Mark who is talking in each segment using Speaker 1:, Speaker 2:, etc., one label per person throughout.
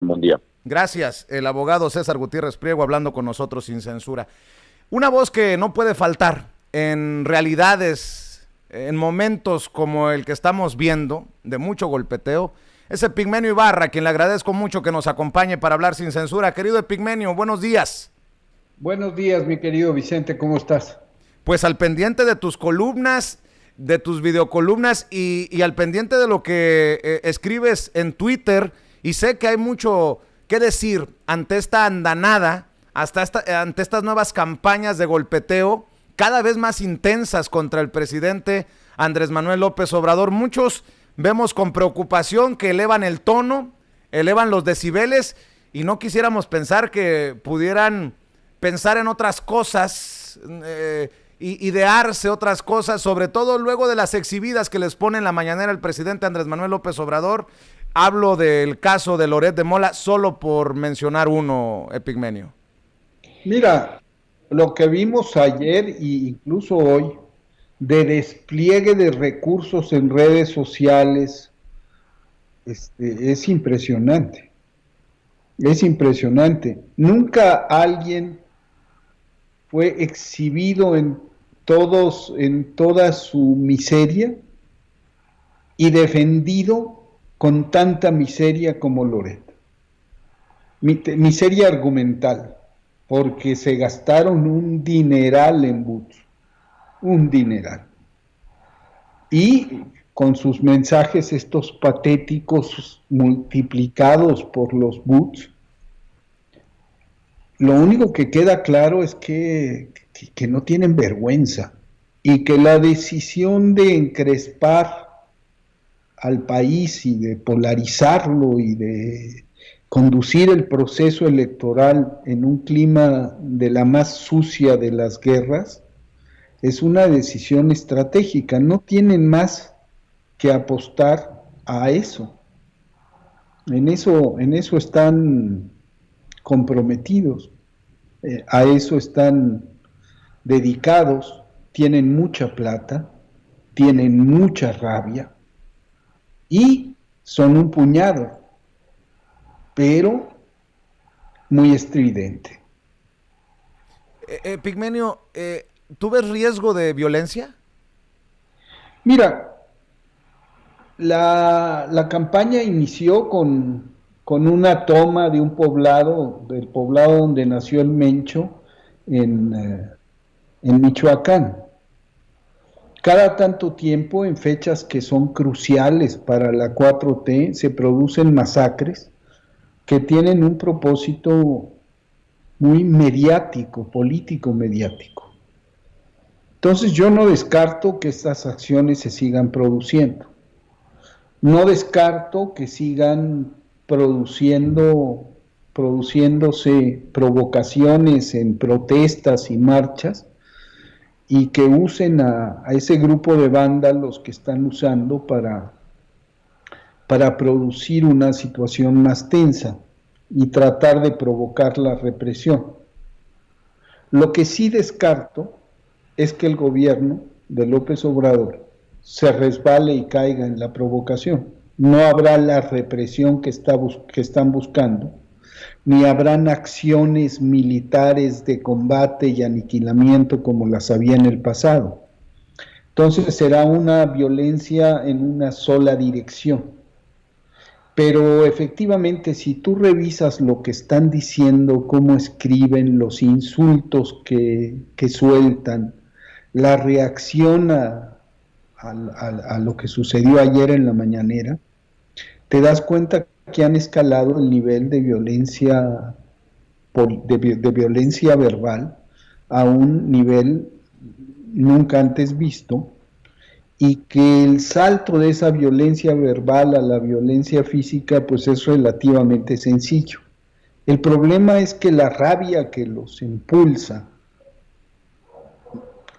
Speaker 1: Buen día.
Speaker 2: Gracias, el abogado César Gutiérrez Priego hablando con nosotros sin censura. Una voz que no puede faltar en realidades, en momentos como el que estamos viendo, de mucho golpeteo, es Epigmenio Ibarra, a quien le agradezco mucho que nos acompañe para hablar sin censura. Querido Epigmenio, buenos días.
Speaker 3: Buenos días, mi querido Vicente, ¿cómo estás?
Speaker 2: Pues al pendiente de tus columnas, de tus videocolumnas y al pendiente de lo que escribes en Twitter, y sé que hay mucho que decir ante esta andanada, ante estas nuevas campañas de golpeteo cada vez más intensas contra el presidente Andrés Manuel López Obrador. Muchos vemos con preocupación que elevan el tono, elevan los decibeles, y no quisiéramos pensar que pudieran pensar en otras cosas, idearse otras cosas, sobre todo luego de las exhibidas que les pone en la mañanera el presidente Andrés Manuel López Obrador. Hablo del caso de Loret de Mola, solo por mencionar uno, Epigmenio.
Speaker 3: Mira, lo que vimos ayer e incluso hoy, de despliegue de recursos en redes sociales, es impresionante. Es impresionante. Nunca alguien fue exhibido en toda su miseria y defendido con tanta miseria como Loret. Miseria argumental, porque se gastaron un dineral en bots, un dineral. Y con sus mensajes estos patéticos multiplicados por los bots, lo único que queda claro es que no tienen vergüenza y que la decisión de encrespar al país y de polarizarlo y de conducir el proceso electoral en un clima de la más sucia de las guerras es una decisión estratégica. No tienen más que apostar a eso. En eso están comprometidos, a eso están dedicados, tienen mucha plata, tienen mucha rabia y son un puñado, pero muy estridente.
Speaker 2: Pigmenio, ¿tú ves riesgo de violencia?
Speaker 3: Mira, la campaña inició con una toma de un poblado, del poblado donde nació el Mencho, en Michoacán. Cada tanto tiempo, en fechas que son cruciales para la 4T, se producen masacres que tienen un propósito muy mediático, político mediático. Entonces yo no descarto que estas acciones se sigan produciendo. No descarto que sigan produciéndose provocaciones en protestas y marchas y que usen a ese grupo de vándalos que están usando para producir una situación más tensa y tratar de provocar la represión. Lo que sí descarto es que el gobierno de López Obrador se resbale y caiga en la provocación. No habrá la represión que están buscando, ni habrán acciones militares de combate y aniquilamiento como las había en el pasado. Entonces será una violencia en una sola dirección. Pero efectivamente, si tú revisas lo que están diciendo, cómo escriben, los insultos que sueltan, la reacción a lo que sucedió ayer en la mañanera, te das cuenta que han escalado el nivel de violencia, de violencia verbal a un nivel nunca antes visto, y que el salto de esa violencia verbal a la violencia física pues es relativamente sencillo. El problema es que la rabia que los impulsa,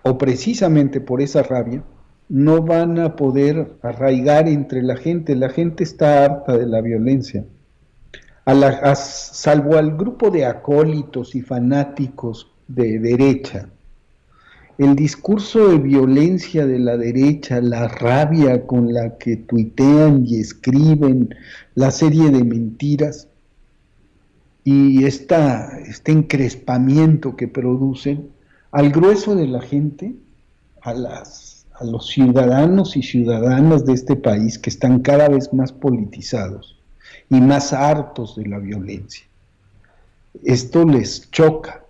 Speaker 3: o precisamente por esa rabia, no van a poder arraigar entre la gente. La gente está harta de la violencia. Salvo al grupo de acólitos y fanáticos de derecha, el discurso de violencia de la derecha, la rabia con la que tuitean y escriben, la serie de mentiras, y este encrespamiento que producen al grueso de la gente, a los ciudadanos y ciudadanas de este país que están cada vez más politizados y más hartos de la violencia. Esto les choca.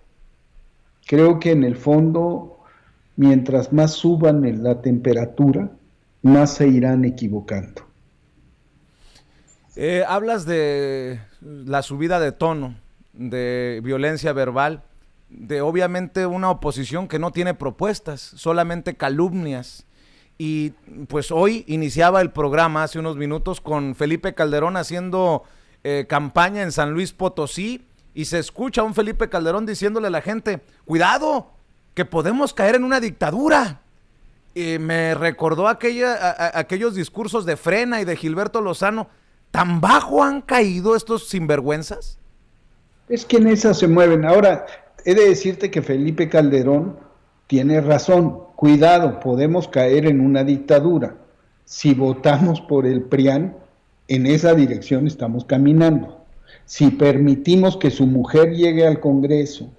Speaker 3: Creo que en el fondo, mientras más suban en la temperatura, más se irán equivocando.
Speaker 2: Hablas de la subida de tono, de violencia verbal, de obviamente una oposición que no tiene propuestas, solamente calumnias. Y pues hoy iniciaba el programa hace unos minutos con Felipe Calderón haciendo campaña en San Luis Potosí, y se escucha a un Felipe Calderón diciéndole a la gente, cuidado, que podemos caer en una dictadura. Y me recordó aquellos discursos de Frena y de Gilberto Lozano. ¿Tan bajo han caído estos sinvergüenzas?
Speaker 3: Es que en esas se mueven. Ahora, he de decirte que Felipe Calderón tiene razón. Cuidado, podemos caer en una dictadura. Si votamos por el PRIAN, en esa dirección estamos caminando. Si permitimos que su mujer llegue al Congreso,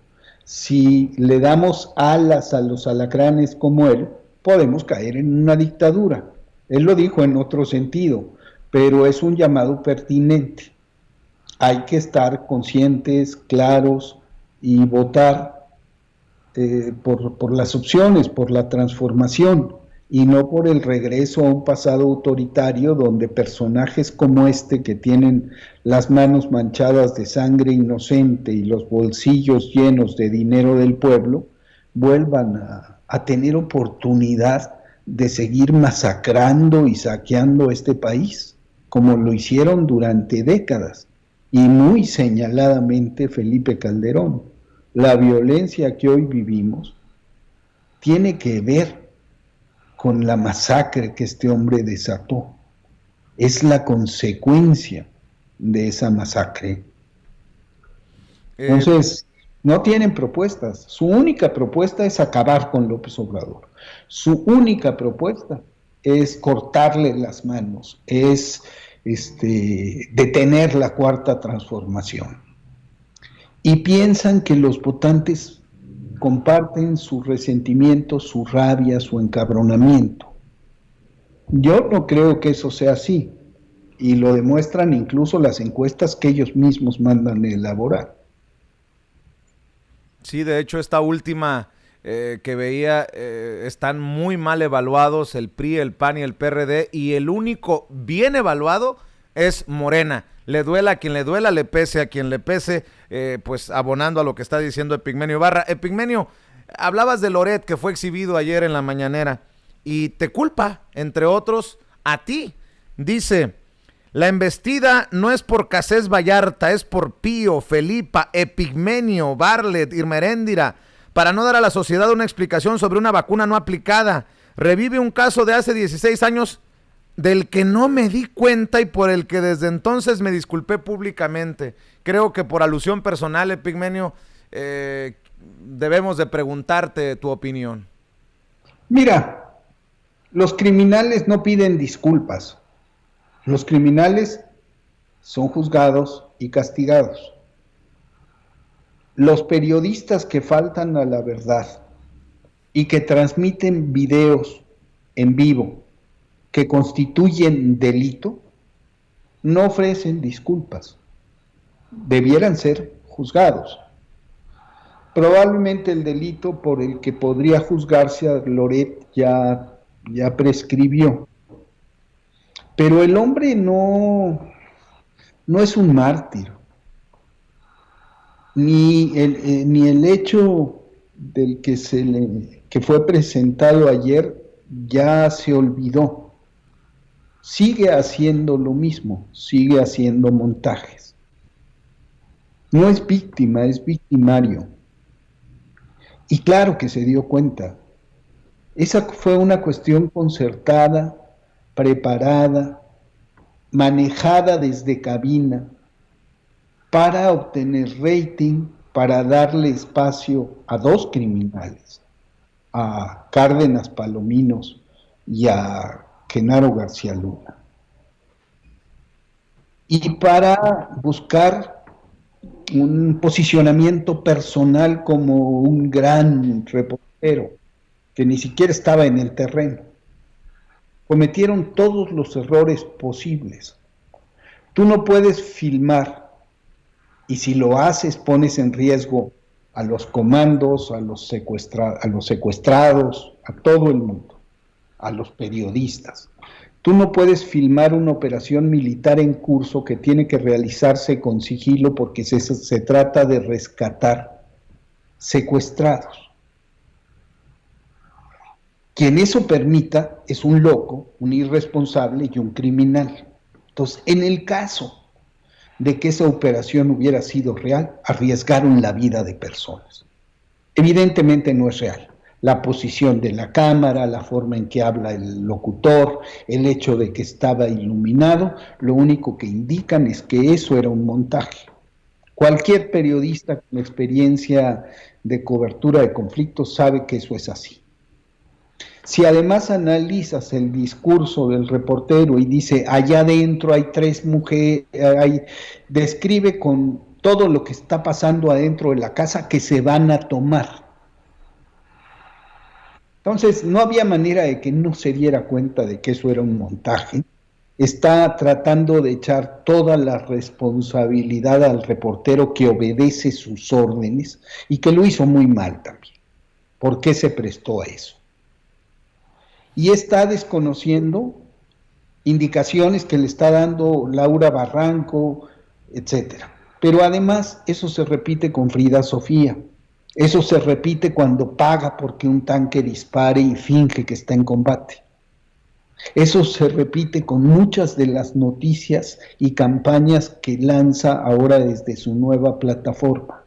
Speaker 3: si le damos alas a los alacranes como él, podemos caer en una dictadura. Él lo dijo en otro sentido, pero es un llamado pertinente. Hay que estar conscientes, claros y votar por las opciones, por la transformación y no por el regreso a un pasado autoritario donde personajes como este que tienen las manos manchadas de sangre inocente y los bolsillos llenos de dinero del pueblo vuelvan a tener oportunidad de seguir masacrando y saqueando este país, como lo hicieron durante décadas, y muy señaladamente Felipe Calderón. La violencia que hoy vivimos tiene que ver con la masacre que este hombre desató. Es la consecuencia de esa masacre. Entonces, no tienen propuestas. Su única propuesta es acabar con López Obrador. Su única propuesta es cortarle las manos, es detener la cuarta transformación. Y piensan que los votantes comparten su resentimiento, su rabia, su encabronamiento. Yo no creo que eso sea así, y lo demuestran incluso las encuestas que ellos mismos mandan a elaborar.
Speaker 2: Sí, de hecho esta última que veía están muy mal evaluados el PRI, el PAN y el PRD, y el único bien evaluado es Morena. Le duela a quien le duela, le pese a quien le pese, pues abonando a lo que está diciendo Epigmenio Ibarra. Epigmenio, hablabas de Loret, que fue exhibido ayer en la mañanera, y te culpa, entre otros, a ti. Dice, la embestida no es por Casés Vallarta, es por Pío, Felipa, Epigmenio, Barlet, Irma Heréndira, para no dar a la sociedad una explicación sobre una vacuna no aplicada. Revive un caso de hace 16 años del que no me di cuenta y por el que desde entonces me disculpé públicamente. Creo que por alusión personal, Epigmenio, debemos de preguntarte tu opinión.
Speaker 3: Mira, los criminales no piden disculpas. Los criminales son juzgados y castigados. Los periodistas que faltan a la verdad y que transmiten videos en vivo que constituyen delito, no ofrecen disculpas. Debieran ser juzgados. Probablemente el delito por el que podría juzgarse a Loret ya prescribió. Pero el hombre no es un mártir. Ni el hecho del que fue presentado ayer ya se olvidó. Sigue haciendo lo mismo, sigue haciendo montajes. No es víctima, es victimario. Y claro que se dio cuenta. Esa fue una cuestión concertada, preparada, manejada desde cabina, para obtener rating, para darle espacio a dos criminales, a Cárdenas Palominos y a Genaro García Luna, y para buscar un posicionamiento personal como un gran reportero, que ni siquiera estaba en el terreno. Cometieron todos los errores posibles. Tú no puedes filmar, y si lo haces pones en riesgo a los comandos, a los secuestrados, a todo el mundo, a los periodistas. Tú no puedes filmar una operación militar en curso que tiene que realizarse con sigilo porque se trata de rescatar secuestrados. Quien eso permita es un loco, un irresponsable y un criminal. Entonces, en el caso de que esa operación hubiera sido real, arriesgaron la vida de personas. Evidentemente no es real. La posición de la cámara, la forma en que habla el locutor, el hecho de que estaba iluminado, lo único que indican es que eso era un montaje. Cualquier periodista con experiencia de cobertura de conflictos sabe que eso es así. Si además analizas el discurso del reportero y dice, allá adentro hay 3 mujeres, describe con todo lo que está pasando adentro de la casa que se van a tomar. Entonces, no había manera de que no se diera cuenta de que eso era un montaje. Está tratando de echar toda la responsabilidad al reportero que obedece sus órdenes y que lo hizo muy mal también. ¿Por qué se prestó a eso? Y está desconociendo indicaciones que le está dando Laura Barranco, etcétera. Pero además eso se repite con Frida Sofía. Eso se repite cuando paga porque un tanque dispare y finge que está en combate. Eso se repite con muchas de las noticias y campañas que lanza ahora desde su nueva plataforma.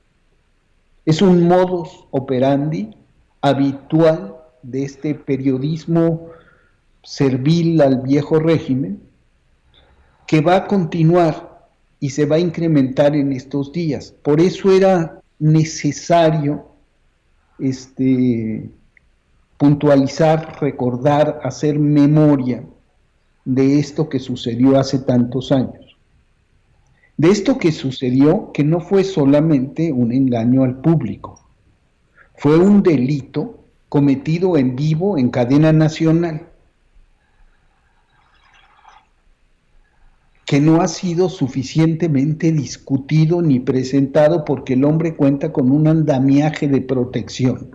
Speaker 3: Es un modus operandi habitual de este periodismo servil al viejo régimen que va a continuar y se va a incrementar en estos días. Por eso era necesario puntualizar, recordar, hacer memoria de esto que sucedió hace tantos años. De esto que sucedió, que no fue solamente un engaño al público, fue un delito cometido en vivo en cadena nacional, que no ha sido suficientemente discutido ni presentado porque el hombre cuenta con un andamiaje de protección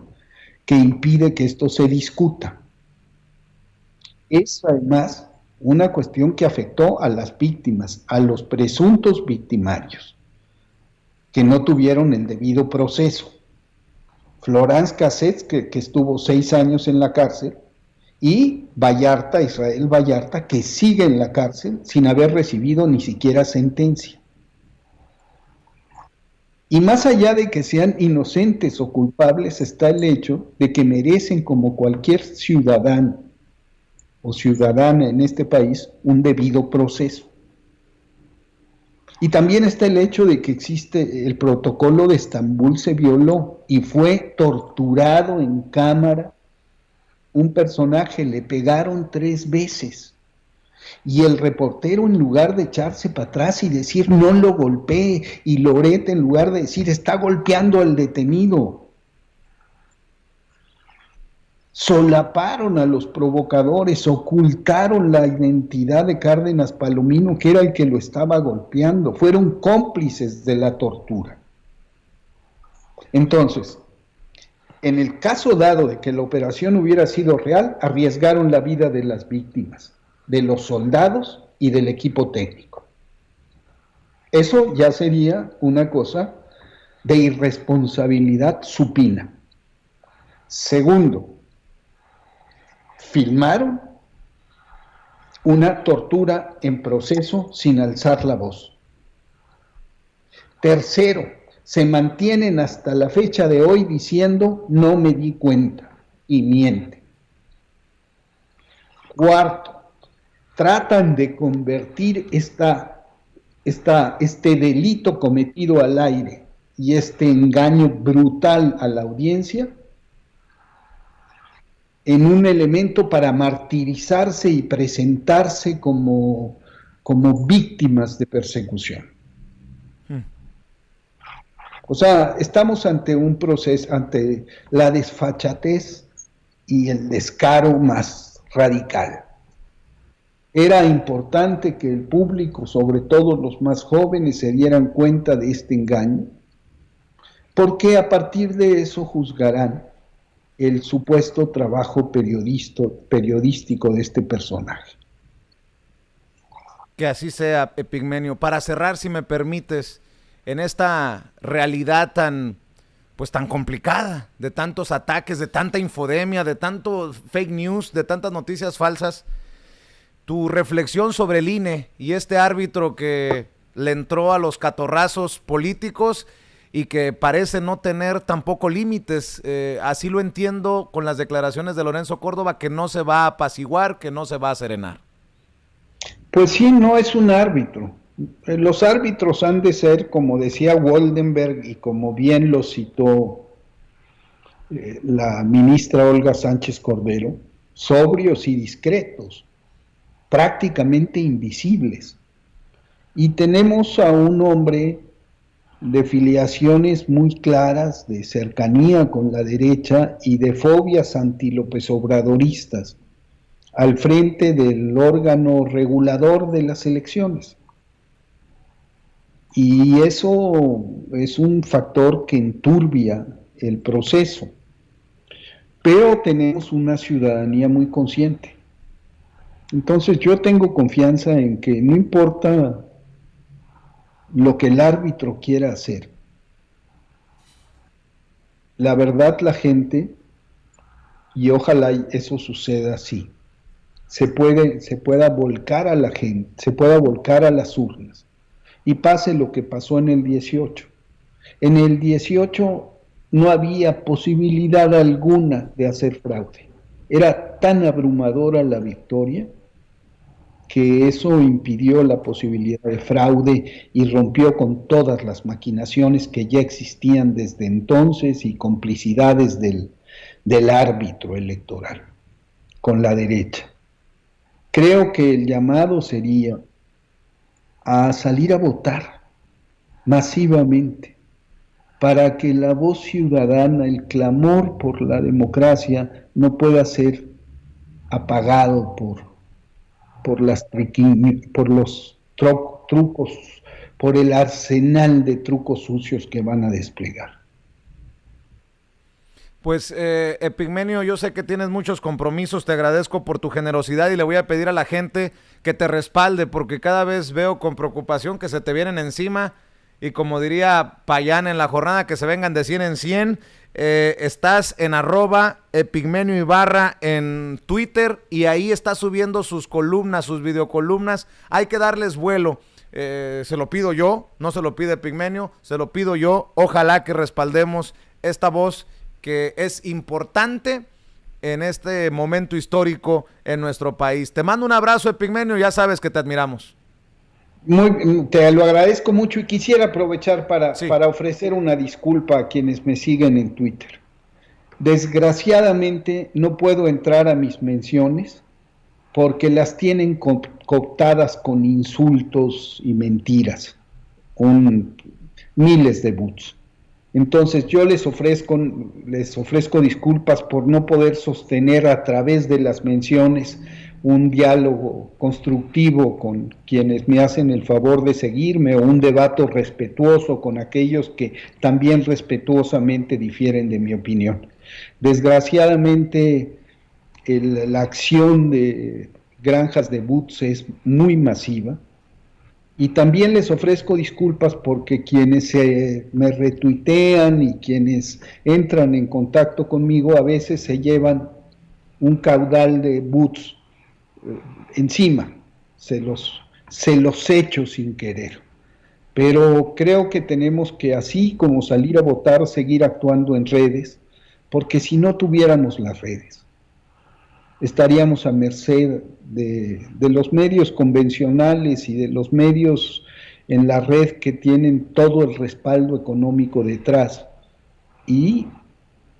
Speaker 3: que impide que esto se discuta. Es además una cuestión que afectó a las víctimas, a los presuntos victimarios, que no tuvieron el debido proceso. Florence Cassette, que estuvo 6 años en la cárcel, y Vallarta, Israel Vallarta, que sigue en la cárcel sin haber recibido ni siquiera sentencia. Y más allá de que sean inocentes o culpables, está el hecho de que merecen, como cualquier ciudadano o ciudadana en este país, un debido proceso. Y también está el hecho de que existe el protocolo de Estambul, se violó y fue torturado en cámara un personaje, le pegaron 3 veces. Y el reportero, en lugar de echarse para atrás y decir no lo golpee, y Loret, en lugar de decir está golpeando al detenido, solaparon a los provocadores, ocultaron la identidad de Cárdenas Palomino, que era el que lo estaba golpeando, fueron cómplices de la tortura. Entonces, en el caso dado de que la operación hubiera sido real, arriesgaron la vida de las víctimas, de los soldados y del equipo técnico. Eso ya sería una cosa de irresponsabilidad supina. Segundo, filmaron una tortura en proceso sin alzar la voz. Tercero, se mantienen hasta la fecha de hoy diciendo no me di cuenta y mienten. Cuarto, tratan de convertir este delito cometido al aire y este engaño brutal a la audiencia en un elemento para martirizarse y presentarse como víctimas de persecución. O sea, estamos ante un proceso, ante la desfachatez y el descaro más radical. Era importante que el público, sobre todo los más jóvenes, se dieran cuenta de este engaño, porque a partir de eso juzgarán el supuesto trabajo periodístico de este personaje.
Speaker 2: Que así sea, Epigmenio. Para cerrar, si me permites, en esta realidad pues tan complicada, de tantos ataques, de tanta infodemia, de tanto fake news, de tantas noticias falsas, tu reflexión sobre el INE y este árbitro que le entró a los catorrazos políticos y que parece no tener tampoco límites, así lo entiendo con las declaraciones de Lorenzo Córdoba, que no se va a apaciguar, que no se va a serenar.
Speaker 3: Pues sí, no es un árbitro. Los árbitros han de ser, como decía Woldenberg y como bien lo citó la ministra Olga Sánchez Cordero, sobrios y discretos, prácticamente invisibles. Y tenemos a un hombre de filiaciones muy claras, de cercanía con la derecha y de fobias anti-López Obradoristas, al frente del órgano regulador de las elecciones. Y eso es un factor que enturbia el proceso. Pero tenemos una ciudadanía muy consciente. Entonces yo tengo confianza en que no importa lo que el árbitro quiera hacer, la verdad la gente, y ojalá eso suceda así, se pueda volcar a la gente, se pueda volcar a las urnas, y pase lo que pasó en el 18. En el 18 no había posibilidad alguna de hacer fraude. Era tan abrumadora la victoria que eso impidió la posibilidad de fraude y rompió con todas las maquinaciones que ya existían desde entonces y complicidades del árbitro electoral con la derecha. Creo que el llamado sería a salir a votar masivamente para que la voz ciudadana, el clamor por la democracia no pueda ser apagado por los trucos, por el arsenal de trucos sucios que van a desplegar.
Speaker 2: Pues Epigmenio, yo sé que tienes muchos compromisos, te agradezco por tu generosidad y le voy a pedir a la gente que te respalde, porque cada vez veo con preocupación que se te vienen encima y como diría Payán en la jornada, que se vengan de 100 en 100. Estás en @Epigmenio_Ibarra en Twitter y ahí está subiendo sus columnas, sus videocolumnas. Hay que darles vuelo. Se lo pido yo, no se lo pide Epigmenio, se lo pido yo. Ojalá que respaldemos esta voz que es importante en este momento histórico en nuestro país. Te mando un abrazo, Epigmenio, ya sabes que te admiramos.
Speaker 3: Te lo agradezco mucho y quisiera aprovechar para ofrecer una disculpa a quienes me siguen en Twitter. Desgraciadamente no puedo entrar a mis menciones porque las tienen cooptadas con insultos y mentiras, con miles de bots. Entonces yo les ofrezco disculpas por no poder sostener a través de las menciones un diálogo constructivo con quienes me hacen el favor de seguirme o un debate respetuoso con aquellos que también respetuosamente difieren de mi opinión. Desgraciadamente la acción de granjas de bots es muy masiva y también les ofrezco disculpas porque quienes me retuitean y quienes entran en contacto conmigo a veces se llevan un caudal de bots encima, se los echo sin querer, pero creo que tenemos que, así como salir a votar, seguir actuando en redes, porque si no tuviéramos las redes, estaríamos a merced de los medios convencionales y de los medios en la red que tienen todo el respaldo económico detrás, y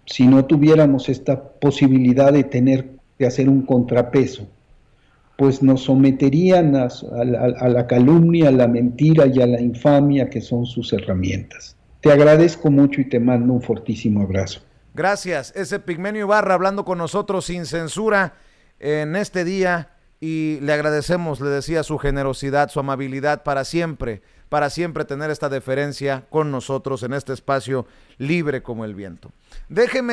Speaker 3: si no tuviéramos esta posibilidad de hacer un contrapeso, pues nos someterían a la calumnia, a la mentira y a la infamia que son sus herramientas. Te agradezco mucho y te mando un fortísimo abrazo.
Speaker 2: Gracias. Ese Pigmenio Ibarra hablando con nosotros sin censura en este día y le agradecemos, le decía, su generosidad, su amabilidad para siempre tener esta deferencia con nosotros en este espacio libre como el viento. Déjeme